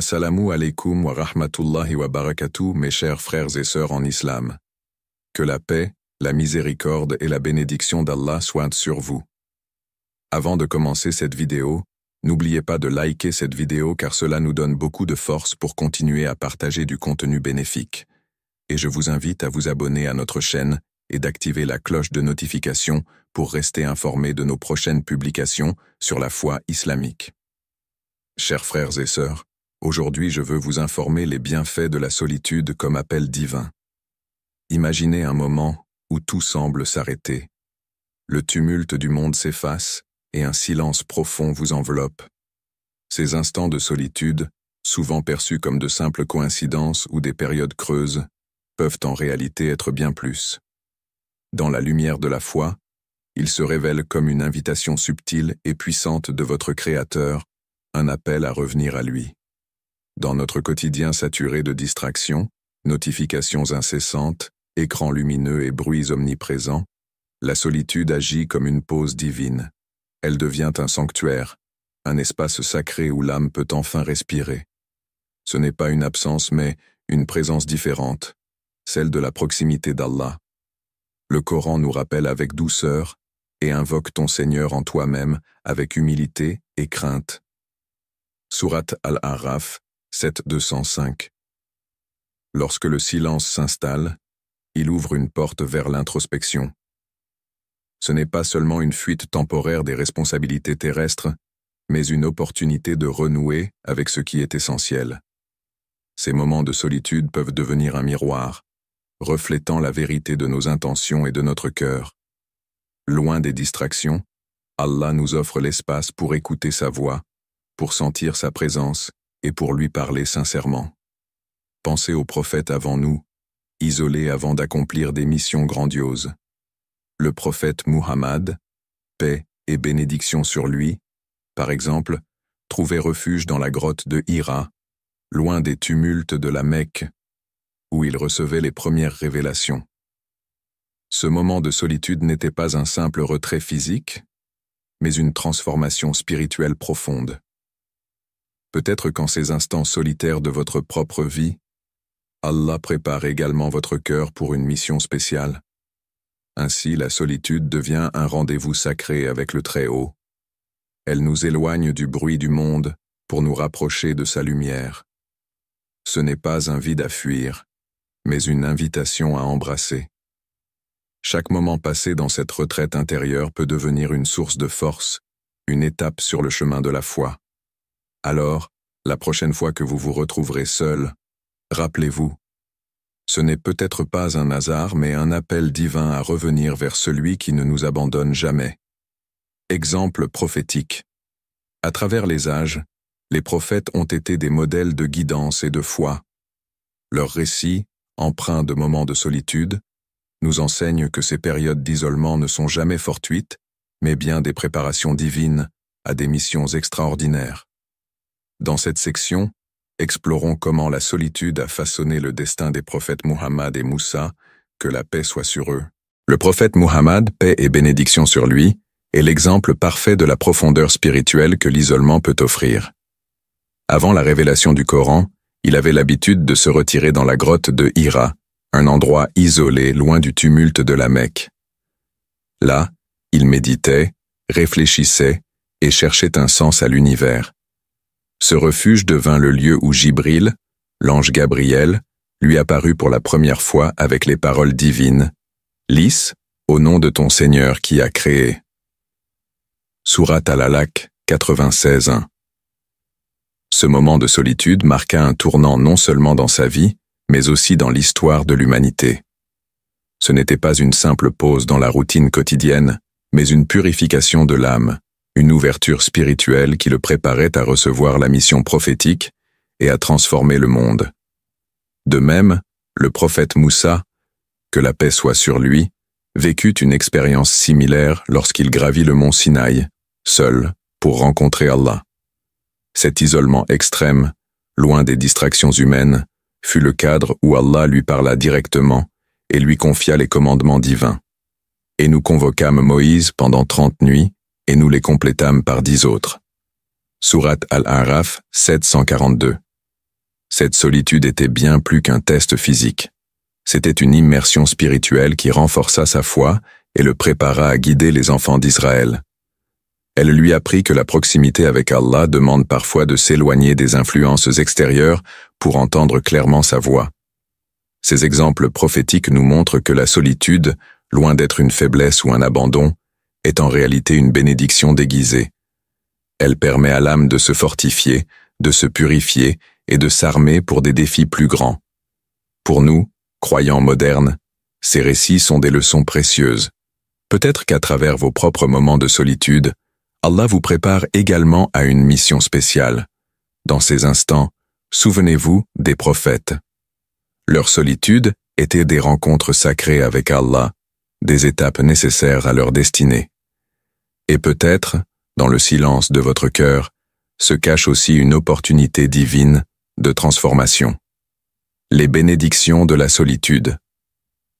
Assalamu alaikum wa rahmatullahi wa barakatuh, mes chers frères et sœurs en islam. Que la paix, la miséricorde et la bénédiction d'Allah soient sur vous. Avant de commencer cette vidéo, n'oubliez pas de liker cette vidéo car cela nous donne beaucoup de force pour continuer à partager du contenu bénéfique. Et je vous invite à vous abonner à notre chaîne et d'activer la cloche de notification pour rester informé de nos prochaines publications sur la foi islamique. Chers frères et sœurs, aujourd'hui je veux vous informer les bienfaits de la solitude comme appel divin. Imaginez un moment où tout semble s'arrêter. Le tumulte du monde s'efface et un silence profond vous enveloppe. Ces instants de solitude, souvent perçus comme de simples coïncidences ou des périodes creuses, peuvent en réalité être bien plus. Dans la lumière de la foi, ils se révèlent comme une invitation subtile et puissante de votre Créateur, un appel à revenir à lui. Dans notre quotidien saturé de distractions, notifications incessantes, écrans lumineux et bruits omniprésents, la solitude agit comme une pause divine. Elle devient un sanctuaire, un espace sacré où l'âme peut enfin respirer. Ce n'est pas une absence mais une présence différente, celle de la proximité d'Allah. Le Coran nous rappelle avec douceur et invoque ton Seigneur en toi-même avec humilité et crainte. Sourate Al-A'raf 7:205. Lorsque le silence s'installe, il ouvre une porte vers l'introspection. Ce n'est pas seulement une fuite temporaire des responsabilités terrestres, mais une opportunité de renouer avec ce qui est essentiel. Ces moments de solitude peuvent devenir un miroir, reflétant la vérité de nos intentions et de notre cœur. Loin des distractions, Allah nous offre l'espace pour écouter sa voix, pour sentir sa présence et pour lui parler sincèrement. Pensez aux prophètes avant nous, isolés avant d'accomplir des missions grandioses. Le prophète Muhammad, paix et bénédiction sur lui, par exemple, trouvait refuge dans la grotte de Hira, loin des tumultes de la Mecque, où il recevait les premières révélations. Ce moment de solitude n'était pas un simple retrait physique, mais une transformation spirituelle profonde. Peut-être qu'en ces instants solitaires de votre propre vie, Allah prépare également votre cœur pour une mission spéciale. Ainsi, la solitude devient un rendez-vous sacré avec le Très-Haut. Elle nous éloigne du bruit du monde pour nous rapprocher de sa lumière. Ce n'est pas un vide à fuir, mais une invitation à embrasser. Chaque moment passé dans cette retraite intérieure peut devenir une source de force, une étape sur le chemin de la foi. Alors, la prochaine fois que vous vous retrouverez seul, rappelez-vous, ce n'est peut-être pas un hasard mais un appel divin à revenir vers celui qui ne nous abandonne jamais. Exemple prophétique. À travers les âges, les prophètes ont été des modèles de guidance et de foi. Leurs récits, empreints de moments de solitude, nous enseignent que ces périodes d'isolement ne sont jamais fortuites, mais bien des préparations divines à des missions extraordinaires. Dans cette section, explorons comment la solitude a façonné le destin des prophètes Muhammad et Moussa, que la paix soit sur eux. Le prophète Muhammad, paix et bénédiction sur lui, est l'exemple parfait de la profondeur spirituelle que l'isolement peut offrir. Avant la révélation du Coran, il avait l'habitude de se retirer dans la grotte de Hira, un endroit isolé loin du tumulte de la Mecque. Là, il méditait, réfléchissait et cherchait un sens à l'univers. Ce refuge devint le lieu où Jibril, l'ange Gabriel, lui apparut pour la première fois avec les paroles divines « Lis, au nom de ton Seigneur qui a créé ». Sourate Al-Alaq 96:1. Ce moment de solitude marqua un tournant non seulement dans sa vie, mais aussi dans l'histoire de l'humanité. Ce n'était pas une simple pause dans la routine quotidienne, mais une purification de l'âme, une ouverture spirituelle qui le préparait à recevoir la mission prophétique et à transformer le monde. De même, le prophète Moussa, que la paix soit sur lui, vécut une expérience similaire lorsqu'il gravit le mont Sinaï, seul, pour rencontrer Allah. Cet isolement extrême, loin des distractions humaines, fut le cadre où Allah lui parla directement et lui confia les commandements divins. Et nous convoquâmes Moïse pendant 30 nuits, et nous les complétâmes par 10 autres. Sourate Al-A'raf 742. Cette solitude était bien plus qu'un test physique. C'était une immersion spirituelle qui renforça sa foi et le prépara à guider les enfants d'Israël. Elle lui apprit que la proximité avec Allah demande parfois de s'éloigner des influences extérieures pour entendre clairement sa voix. Ces exemples prophétiques nous montrent que la solitude, loin d'être une faiblesse ou un abandon, est en réalité une bénédiction déguisée. Elle permet à l'âme de se fortifier, de se purifier et de s'armer pour des défis plus grands. Pour nous, croyants modernes, ces récits sont des leçons précieuses. Peut-être qu'à travers vos propres moments de solitude, Allah vous prépare également à une mission spéciale. Dans ces instants, souvenez-vous des prophètes. Leur solitude était des rencontres sacrées avec Allah, des étapes nécessaires à leur destinée. Et peut-être, dans le silence de votre cœur, se cache aussi une opportunité divine de transformation. Les bénédictions de la solitude.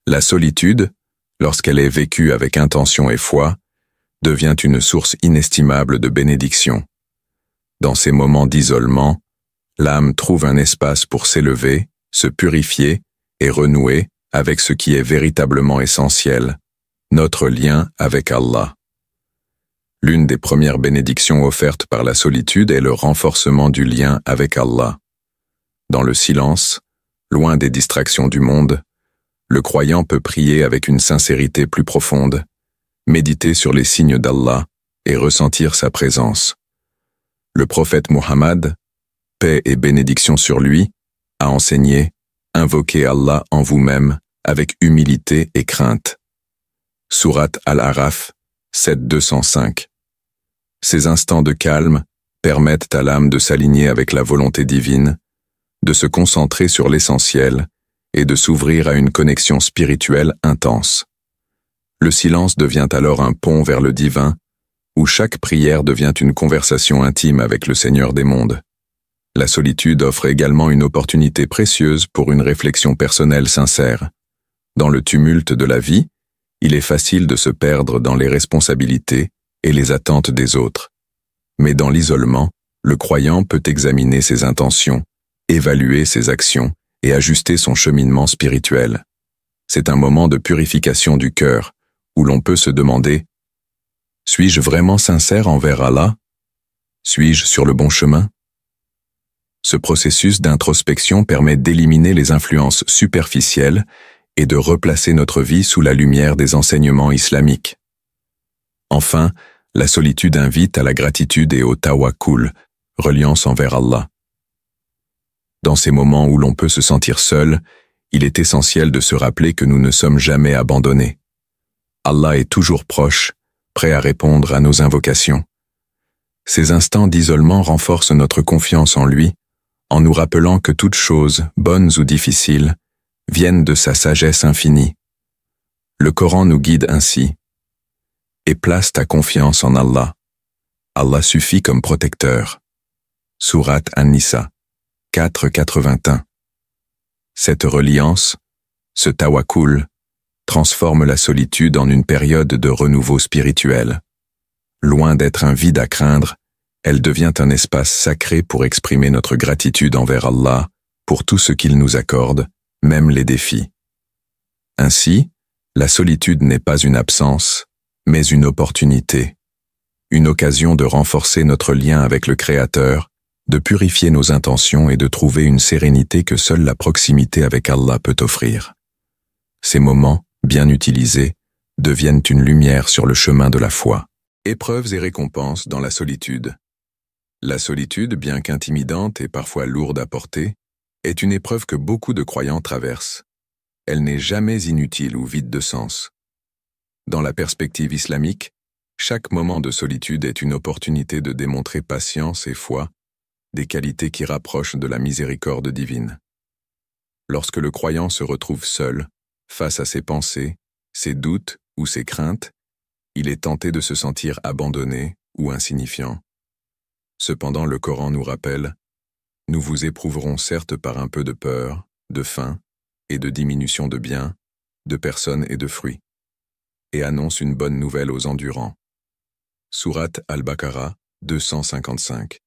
La solitude, lorsqu'elle est vécue avec intention et foi, devient une source inestimable de bénédictions. Dans ces moments d'isolement, l'âme trouve un espace pour s'élever, se purifier et renouer avec ce qui est véritablement essentiel, notre lien avec Allah. L'une des premières bénédictions offertes par la solitude est le renforcement du lien avec Allah. Dans le silence, loin des distractions du monde, le croyant peut prier avec une sincérité plus profonde, méditer sur les signes d'Allah et ressentir sa présence. Le prophète Muhammad, paix et bénédiction sur lui, a enseigné « Invoquez Allah en vous-même avec humilité et crainte ». Sourate Al-Araf 7:205. Ces instants de calme permettent à l'âme de s'aligner avec la volonté divine, de se concentrer sur l'essentiel et de s'ouvrir à une connexion spirituelle intense. Le silence devient alors un pont vers le divin, où chaque prière devient une conversation intime avec le Seigneur des mondes. La solitude offre également une opportunité précieuse pour une réflexion personnelle sincère. Dans le tumulte de la vie, il est facile de se perdre dans les responsabilités et les attentes des autres. Mais dans l'isolement, le croyant peut examiner ses intentions, évaluer ses actions et ajuster son cheminement spirituel. C'est un moment de purification du cœur, où l'on peut se demander « Suis-je vraiment sincère envers Allah? Suis-je sur le bon chemin ?» Ce processus d'introspection permet d'éliminer les influences superficielles et de replacer notre vie sous la lumière des enseignements islamiques. Enfin, la solitude invite à la gratitude et au tawakkul, reliance envers Allah. Dans ces moments où l'on peut se sentir seul, il est essentiel de se rappeler que nous ne sommes jamais abandonnés. Allah est toujours proche, prêt à répondre à nos invocations. Ces instants d'isolement renforcent notre confiance en lui, en nous rappelant que toutes choses, bonnes ou difficiles, viennent de sa sagesse infinie. Le Coran nous guide ainsi. Et place ta confiance en Allah. Allah suffit comme protecteur. Sourate An-Nisa 4:81. Cette reliance, ce tawakkul, transforme la solitude en une période de renouveau spirituel. Loin d'être un vide à craindre, elle devient un espace sacré pour exprimer notre gratitude envers Allah pour tout ce qu'il nous accorde, même les défis. Ainsi, la solitude n'est pas une absence, mais une opportunité, une occasion de renforcer notre lien avec le Créateur, de purifier nos intentions et de trouver une sérénité que seule la proximité avec Allah peut offrir. Ces moments, bien utilisés, deviennent une lumière sur le chemin de la foi. Épreuves et récompenses dans la solitude. La solitude, bien qu'intimidante et parfois lourde à porter, est une épreuve que beaucoup de croyants traversent. Elle n'est jamais inutile ou vide de sens. Dans la perspective islamique, chaque moment de solitude est une opportunité de démontrer patience et foi, des qualités qui rapprochent de la miséricorde divine. Lorsque le croyant se retrouve seul, face à ses pensées, ses doutes ou ses craintes, il est tenté de se sentir abandonné ou insignifiant. Cependant, le Coran nous rappelle « Nous vous éprouverons certes par un peu de peur, de faim et de diminution de biens, de personnes et de fruits. » et annonce une bonne nouvelle aux endurants. Sourate Al-Baqarah 255.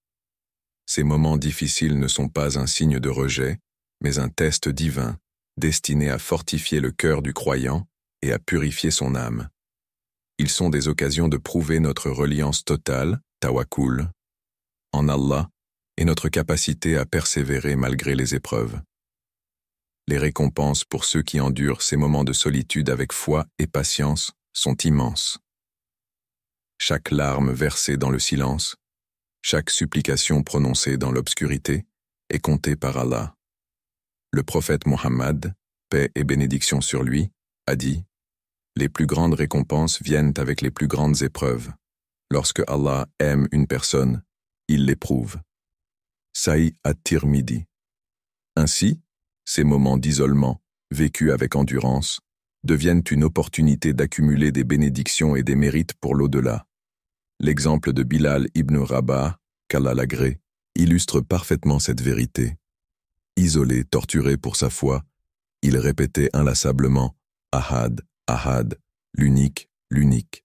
Ces moments difficiles ne sont pas un signe de rejet, mais un test divin, destiné à fortifier le cœur du croyant et à purifier son âme. Ils sont des occasions de prouver notre reliance totale, tawakkul, en Allah et notre capacité à persévérer malgré les épreuves. Les récompenses pour ceux qui endurent ces moments de solitude avec foi et patience sont immenses. Chaque larme versée dans le silence, chaque supplication prononcée dans l'obscurité est comptée par Allah. Le prophète Mohammed, paix et bénédiction sur lui, a dit « Les plus grandes récompenses viennent avec les plus grandes épreuves. Lorsque Allah aime une personne, il l'éprouve. » Sahih at-Tirmidhi. Ainsi, ces moments d'isolement, vécus avec endurance, deviennent une opportunité d'accumuler des bénédictions et des mérites pour l'au-delà. L'exemple de Bilal ibn Rabah, qu'Allah l'agrée, illustre parfaitement cette vérité. Isolé, torturé pour sa foi, il répétait inlassablement « Ahad, Ahad, l'unique, l'unique ».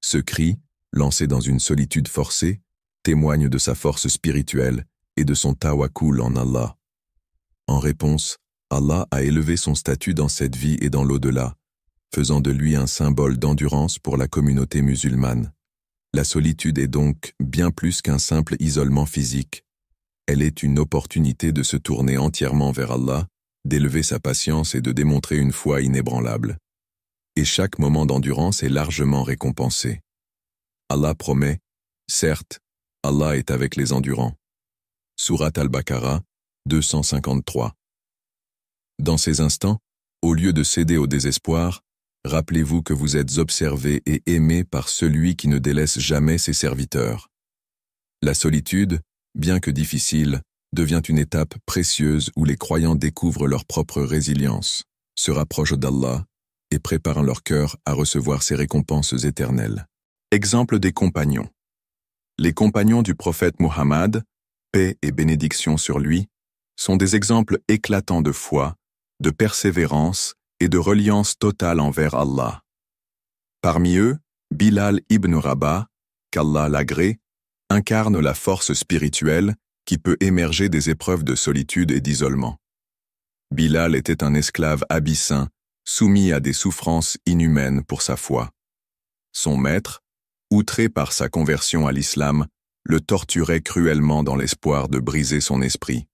Ce cri, lancé dans une solitude forcée, témoigne de sa force spirituelle et de son tawakkul en Allah. En réponse, Allah a élevé son statut dans cette vie et dans l'au-delà, faisant de lui un symbole d'endurance pour la communauté musulmane. La solitude est donc bien plus qu'un simple isolement physique. Elle est une opportunité de se tourner entièrement vers Allah, d'élever sa patience et de démontrer une foi inébranlable. Et chaque moment d'endurance est largement récompensé. Allah promet, certes, Allah est avec les endurants. Sourate Al-Baqarah, 253. Dans ces instants, au lieu de céder au désespoir, rappelez-vous que vous êtes observés et aimés par celui qui ne délaisse jamais ses serviteurs. La solitude, bien que difficile, devient une étape précieuse où les croyants découvrent leur propre résilience, se rapprochent d'Allah et préparent leur cœur à recevoir ses récompenses éternelles. Exemple des compagnons. Les compagnons du prophète Muhammad, paix et bénédiction sur lui, sont des exemples éclatants de foi, de persévérance et de reliance totale envers Allah. Parmi eux, Bilal ibn Rabah, qu'Allah l'agrée, incarne la force spirituelle qui peut émerger des épreuves de solitude et d'isolement. Bilal était un esclave abyssin, soumis à des souffrances inhumaines pour sa foi. Son maître, outré par sa conversion à l'islam, le torturait cruellement dans l'espoir de briser son esprit.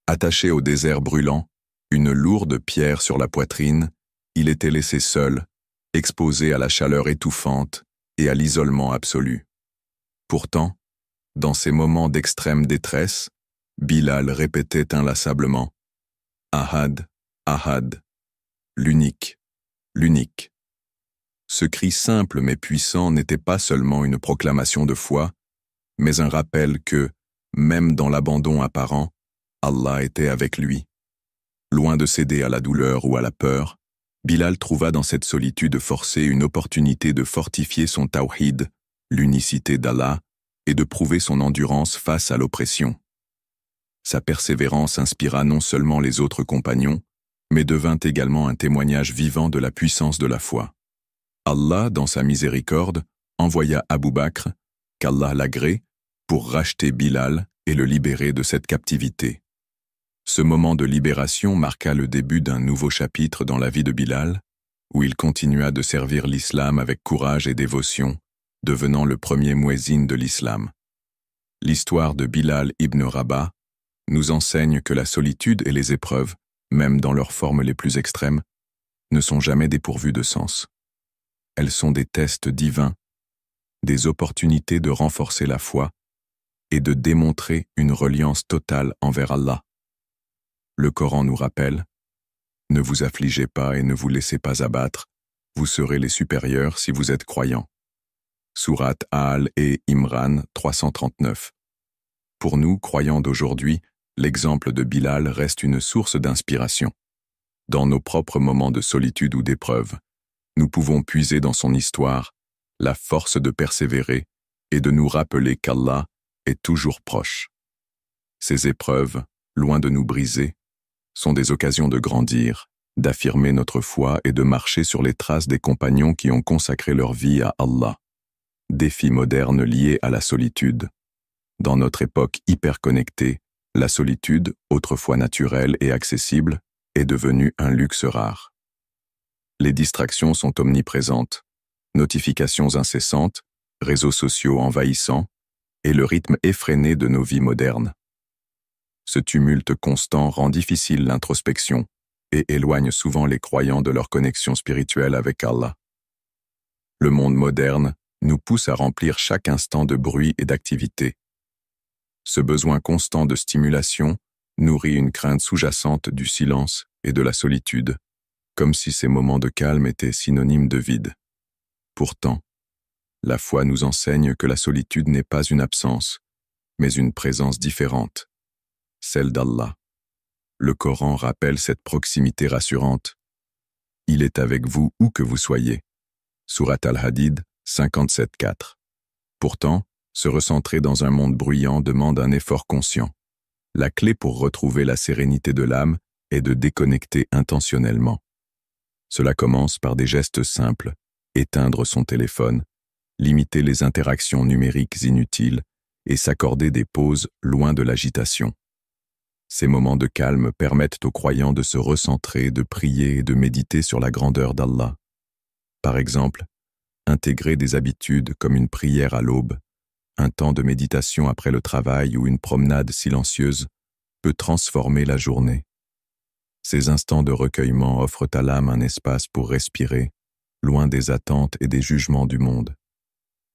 Attaché au désert brûlant, une lourde pierre sur la poitrine, il était laissé seul, exposé à la chaleur étouffante et à l'isolement absolu. Pourtant, dans ces moments d'extrême détresse, Bilal répétait inlassablement « Ahad, Ahad, l'unique, l'unique ». Ce cri simple mais puissant n'était pas seulement une proclamation de foi, mais un rappel que, même dans l'abandon apparent, Allah était avec lui. Loin de céder à la douleur ou à la peur, Bilal trouva dans cette solitude forcée une opportunité de fortifier son tawhid, l'unicité d'Allah, et de prouver son endurance face à l'oppression. Sa persévérance inspira non seulement les autres compagnons, mais devint également un témoignage vivant de la puissance de la foi. Allah, dans sa miséricorde, envoya Abu Bakr, qu'Allah l'agrée, pour racheter Bilal et le libérer de cette captivité. Ce moment de libération marqua le début d'un nouveau chapitre dans la vie de Bilal, où il continua de servir l'islam avec courage et dévotion, devenant le premier muezzin de l'islam. L'histoire de Bilal ibn Rabah nous enseigne que la solitude et les épreuves, même dans leurs formes les plus extrêmes, ne sont jamais dépourvues de sens. Elles sont des tests divins, des opportunités de renforcer la foi et de démontrer une reliance totale envers Allah. Le Coran nous rappelle « Ne vous affligez pas et ne vous laissez pas abattre, vous serez les supérieurs si vous êtes croyants. » Sourate Al et Imran 339. Pour nous, croyants d'aujourd'hui, l'exemple de Bilal reste une source d'inspiration. Dans nos propres moments de solitude ou d'épreuve, nous pouvons puiser dans son histoire la force de persévérer et de nous rappeler qu'Allah est toujours proche. Ces épreuves, loin de nous briser, sont des occasions de grandir, d'affirmer notre foi et de marcher sur les traces des compagnons qui ont consacré leur vie à Allah. Défis modernes liés à la solitude. Dans notre époque hyper connectée, la solitude, autrefois naturelle et accessible, est devenue un luxe rare. Les distractions sont omniprésentes, notifications incessantes, réseaux sociaux envahissants, et le rythme effréné de nos vies modernes. Ce tumulte constant rend difficile l'introspection et éloigne souvent les croyants de leur connexion spirituelle avec Allah. Le monde moderne nous pousse à remplir chaque instant de bruit et d'activité. Ce besoin constant de stimulation nourrit une crainte sous-jacente du silence et de la solitude, comme si ces moments de calme étaient synonymes de vide. Pourtant, la foi nous enseigne que la solitude n'est pas une absence, mais une présence différente, celle d'Allah. Le Coran rappelle cette proximité rassurante. Il est avec vous où que vous soyez. Sourate Al-Hadid 57:4. Pourtant, se recentrer dans un monde bruyant demande un effort conscient. La clé pour retrouver la sérénité de l'âme est de déconnecter intentionnellement. Cela commence par des gestes simples, éteindre son téléphone, limiter les interactions numériques inutiles et s'accorder des pauses loin de l'agitation. Ces moments de calme permettent aux croyants de se recentrer, de prier et de méditer sur la grandeur d'Allah. Par exemple, intégrer des habitudes comme une prière à l'aube, un temps de méditation après le travail ou une promenade silencieuse peut transformer la journée. Ces instants de recueillement offrent à l'âme un espace pour respirer, loin des attentes et des jugements du monde.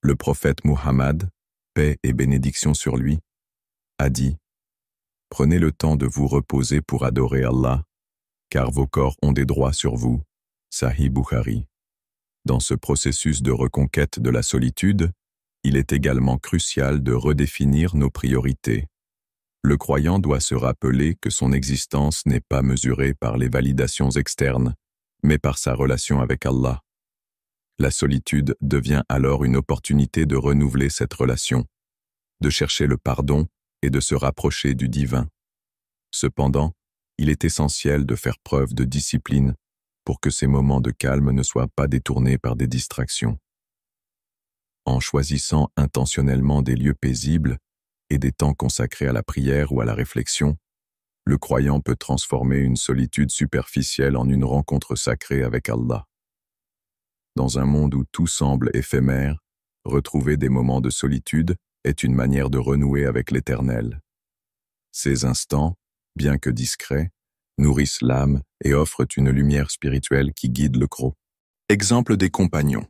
Le prophète Muhammad, paix et bénédiction sur lui, a dit « Prenez le temps de vous reposer pour adorer Allah, car vos corps ont des droits sur vous. » Sahih Bukhari. Dans ce processus de reconquête de la solitude, il est également crucial de redéfinir nos priorités. Le croyant doit se rappeler que son existence n'est pas mesurée par les validations externes, mais par sa relation avec Allah. La solitude devient alors une opportunité de renouveler cette relation, de chercher le pardon et de se rapprocher du divin. Cependant, il est essentiel de faire preuve de discipline pour que ces moments de calme ne soient pas détournés par des distractions. En choisissant intentionnellement des lieux paisibles et des temps consacrés à la prière ou à la réflexion, le croyant peut transformer une solitude superficielle en une rencontre sacrée avec Allah. Dans un monde où tout semble éphémère, retrouver des moments de solitude est une manière de renouer avec l'Éternel. Ces instants, bien que discrets, nourrissent l'âme et offrent une lumière spirituelle qui guide le croc. Exemple des compagnons.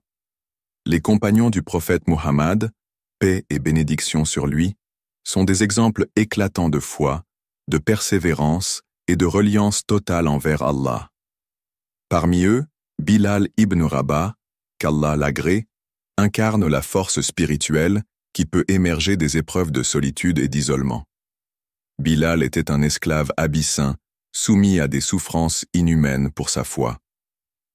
Les compagnons du prophète Muhammad, paix et bénédiction sur lui, sont des exemples éclatants de foi, de persévérance et de reliance totale envers Allah. Parmi eux, Bilal ibn Rabah, qu'Allah l'agrée, incarne la force spirituelle qui peut émerger des épreuves de solitude et d'isolement. Bilal était un esclave abyssin, soumis à des souffrances inhumaines pour sa foi.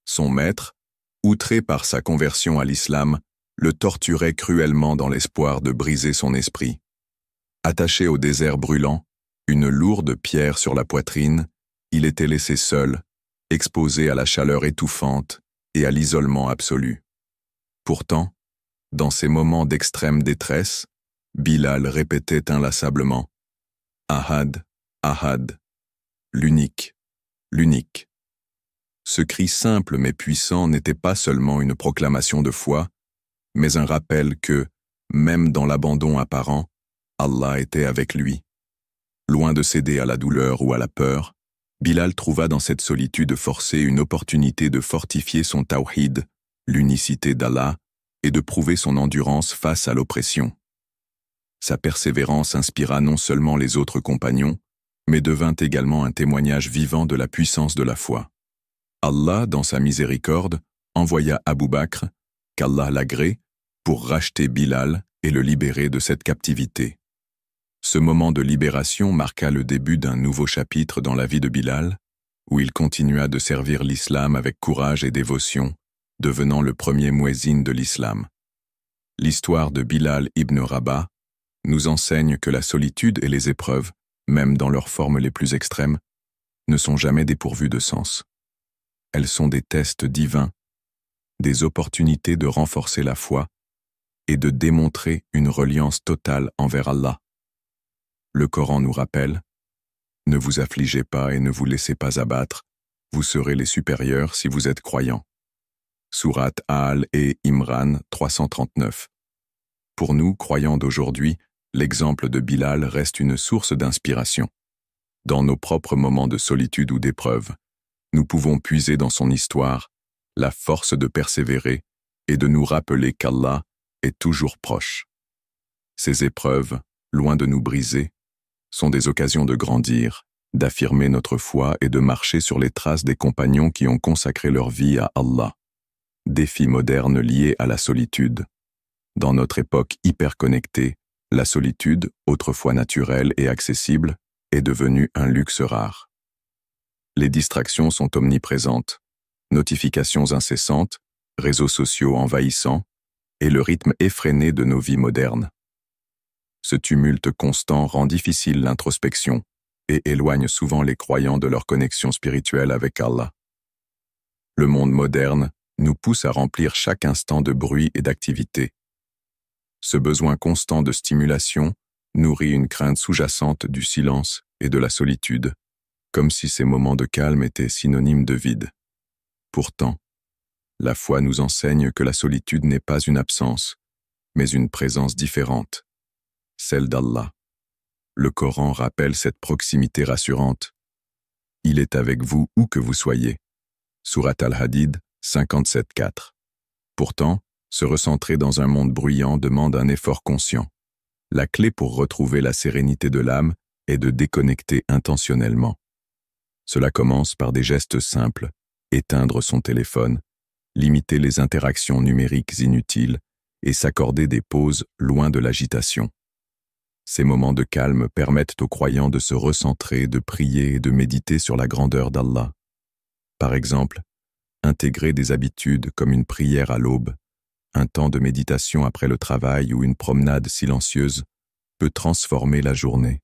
Son maître, outré par sa conversion à l'islam, le torturait cruellement dans l'espoir de briser son esprit. Attaché au désert brûlant, une lourde pierre sur la poitrine, il était laissé seul, exposé à la chaleur étouffante et à l'isolement absolu. Pourtant, dans ces moments d'extrême détresse, Bilal répétait inlassablement « Ahad, Ahad », l'unique, l'unique. Ce cri simple mais puissant n'était pas seulement une proclamation de foi, mais un rappel que, même dans l'abandon apparent, Allah était avec lui. Loin de céder à la douleur ou à la peur, Bilal trouva dans cette solitude forcée une opportunité de fortifier son tawhid, l'unicité d'Allah, et de prouver son endurance face à l'oppression. Sa persévérance inspira non seulement les autres compagnons, mais devint également un témoignage vivant de la puissance de la foi. Allah, dans sa miséricorde, envoya Abu Bakr, qu'Allah l'agrée, pour racheter Bilal et le libérer de cette captivité. Ce moment de libération marqua le début d'un nouveau chapitre dans la vie de Bilal, où il continua de servir l'islam avec courage et dévotion, devenant le premier muezzin de l'islam. L'histoire de Bilal ibn Rabah nous enseigne que la solitude et les épreuves, même dans leurs formes les plus extrêmes, ne sont jamais dépourvues de sens. Elles sont des tests divins, des opportunités de renforcer la foi et de démontrer une reliance totale envers Allah. Le Coran nous rappelle: ne vous affligez pas et ne vous laissez pas abattre, vous serez les supérieurs si vous êtes croyants. Sourate Al et Imran 339. Pour nous, croyants d'aujourd'hui, l'exemple de Bilal reste une source d'inspiration. Dans nos propres moments de solitude ou d'épreuve, nous pouvons puiser dans son histoire la force de persévérer et de nous rappeler qu'Allah est toujours proche. Ces épreuves, loin de nous briser, sont des occasions de grandir, d'affirmer notre foi et de marcher sur les traces des compagnons qui ont consacré leur vie à Allah. Défis modernes liés à la solitude. Dans notre époque hyper connectée, la solitude, autrefois naturelle et accessible, est devenue un luxe rare. Les distractions sont omniprésentes, notifications incessantes, réseaux sociaux envahissants, et le rythme effréné de nos vies modernes. Ce tumulte constant rend difficile l'introspection et éloigne souvent les croyants de leur connexion spirituelle avec Allah. Le monde moderne nous pousse à remplir chaque instant de bruit et d'activité. Ce besoin constant de stimulation nourrit une crainte sous-jacente du silence et de la solitude, comme si ces moments de calme étaient synonymes de vide. Pourtant, la foi nous enseigne que la solitude n'est pas une absence, mais une présence différente, celle d'Allah. Le Coran rappelle cette proximité rassurante. Il est avec vous où que vous soyez. Sourate Al-Hadid 57.4. Pourtant, se recentrer dans un monde bruyant demande un effort conscient. La clé pour retrouver la sérénité de l'âme est de déconnecter intentionnellement. Cela commence par des gestes simples: éteindre son téléphone, limiter les interactions numériques inutiles et s'accorder des pauses loin de l'agitation. Ces moments de calme permettent aux croyants de se recentrer, de prier et de méditer sur la grandeur d'Allah. Par exemple, intégrer des habitudes comme une prière à l'aube, un temps de méditation après le travail ou une promenade silencieuse peut transformer la journée.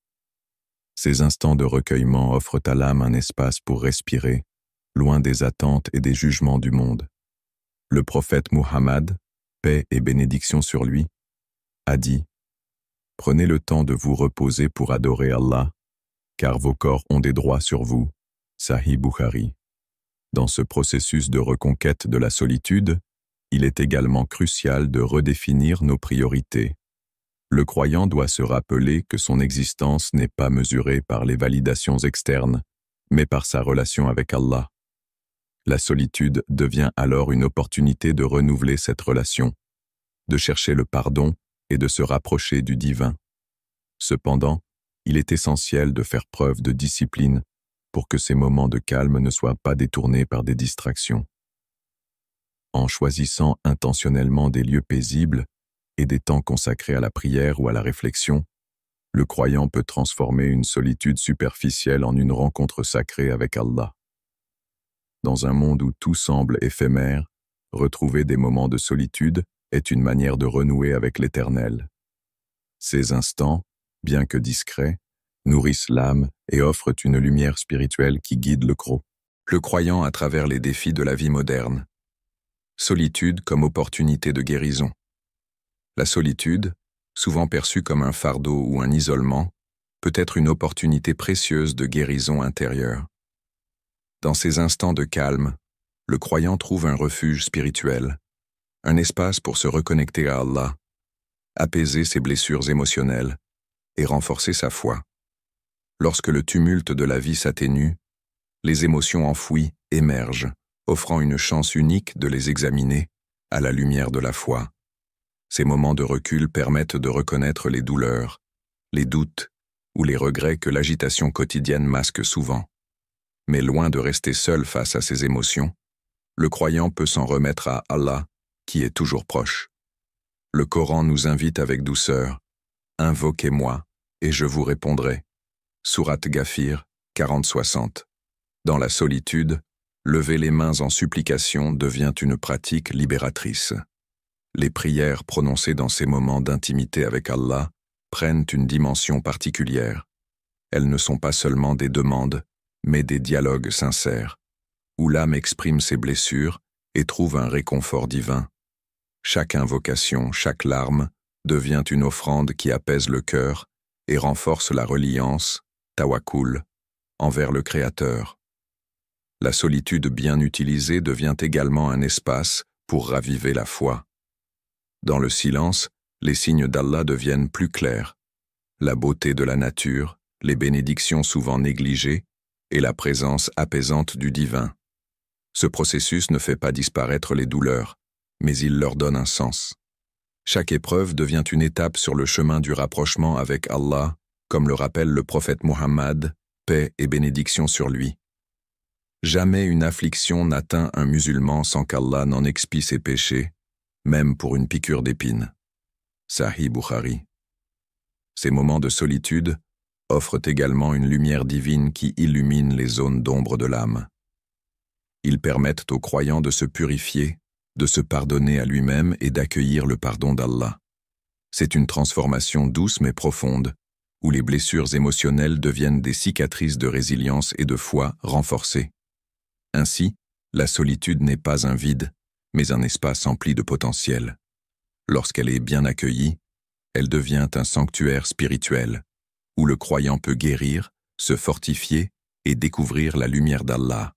Ces instants de recueillement offrent à l'âme un espace pour respirer, loin des attentes et des jugements du monde. Le prophète Muhammad, paix et bénédiction sur lui, a dit: « Prenez le temps de vous reposer pour adorer Allah, car vos corps ont des droits sur vous. » Sahih Bukhari. Dans ce processus de reconquête de la solitude, il est également crucial de redéfinir nos priorités. Le croyant doit se rappeler que son existence n'est pas mesurée par les validations externes, mais par sa relation avec Allah. La solitude devient alors une opportunité de renouveler cette relation, de chercher le pardon et de se rapprocher du divin. Cependant, il est essentiel de faire preuve de discipline pour que ces moments de calme ne soient pas détournés par des distractions. En choisissant intentionnellement des lieux paisibles et des temps consacrés à la prière ou à la réflexion, le croyant peut transformer une solitude superficielle en une rencontre sacrée avec Allah. Dans un monde où tout semble éphémère, retrouver des moments de solitude est une manière de renouer avec l'Éternel. Ces instants, bien que discrets, nourrissent l'âme et offrent une lumière spirituelle qui guide le croyant à travers les défis de la vie moderne. Solitude comme opportunité de guérison. La solitude, souvent perçue comme un fardeau ou un isolement, peut être une opportunité précieuse de guérison intérieure. Dans ces instants de calme, le croyant trouve un refuge spirituel, un espace pour se reconnecter à Allah, apaiser ses blessures émotionnelles et renforcer sa foi. Lorsque le tumulte de la vie s'atténue, les émotions enfouies émergent, offrant une chance unique de les examiner à la lumière de la foi. Ces moments de recul permettent de reconnaître les douleurs, les doutes ou les regrets que l'agitation quotidienne masque souvent. Mais loin de rester seul face à ces émotions, le croyant peut s'en remettre à Allah, qui est toujours proche. Le Coran nous invite avec douceur: « Invoquez-moi, et je vous répondrai. » Sourate Ghafir 40-60. Dans la solitude, lever les mains en supplication devient une pratique libératrice. Les prières prononcées dans ces moments d'intimité avec Allah prennent une dimension particulière. Elles ne sont pas seulement des demandes, mais des dialogues sincères, où l'âme exprime ses blessures et trouve un réconfort divin. Chaque invocation, chaque larme devient une offrande qui apaise le cœur et renforce la reliance, tawakkul, envers le Créateur. La solitude bien utilisée devient également un espace pour raviver la foi. Dans le silence, les signes d'Allah deviennent plus clairs. La beauté de la nature, les bénédictions souvent négligées et la présence apaisante du divin. Ce processus ne fait pas disparaître les douleurs, mais il leur donne un sens. Chaque épreuve devient une étape sur le chemin du rapprochement avec Allah, comme le rappelle le prophète Muhammad, paix et bénédiction sur lui. Jamais une affliction n'atteint un musulman sans qu'Allah n'en expie ses péchés, même pour une piqûre d'épine. Sahih Bukhari. Ces moments de solitude offrent également une lumière divine qui illumine les zones d'ombre de l'âme. Ils permettent aux croyants de se purifier, de se pardonner à lui-même et d'accueillir le pardon d'Allah. C'est une transformation douce mais profonde, où les blessures émotionnelles deviennent des cicatrices de résilience et de foi renforcées. Ainsi, la solitude n'est pas un vide, mais un espace empli de potentiel. Lorsqu'elle est bien accueillie, elle devient un sanctuaire spirituel, où le croyant peut guérir, se fortifier et découvrir la lumière d'Allah.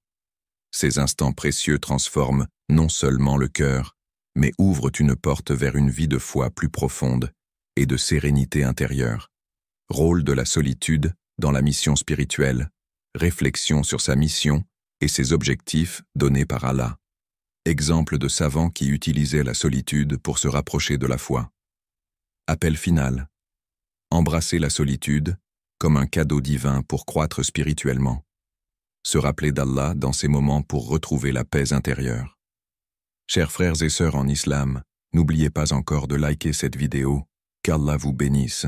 Ces instants précieux transforment non seulement le cœur, mais ouvrent une porte vers une vie de foi plus profonde et de sérénité intérieure. Rôle de la solitude dans la mission spirituelle, réflexion sur sa mission et ses objectifs donnés par Allah. Exemple de savants qui utilisaient la solitude pour se rapprocher de la foi. Appel final. Embrasser la solitude comme un cadeau divin pour croître spirituellement. Se rappeler d'Allah dans ces moments pour retrouver la paix intérieure. Chers frères et sœurs en islam, n'oubliez pas encore de liker cette vidéo. Qu'Allah vous bénisse.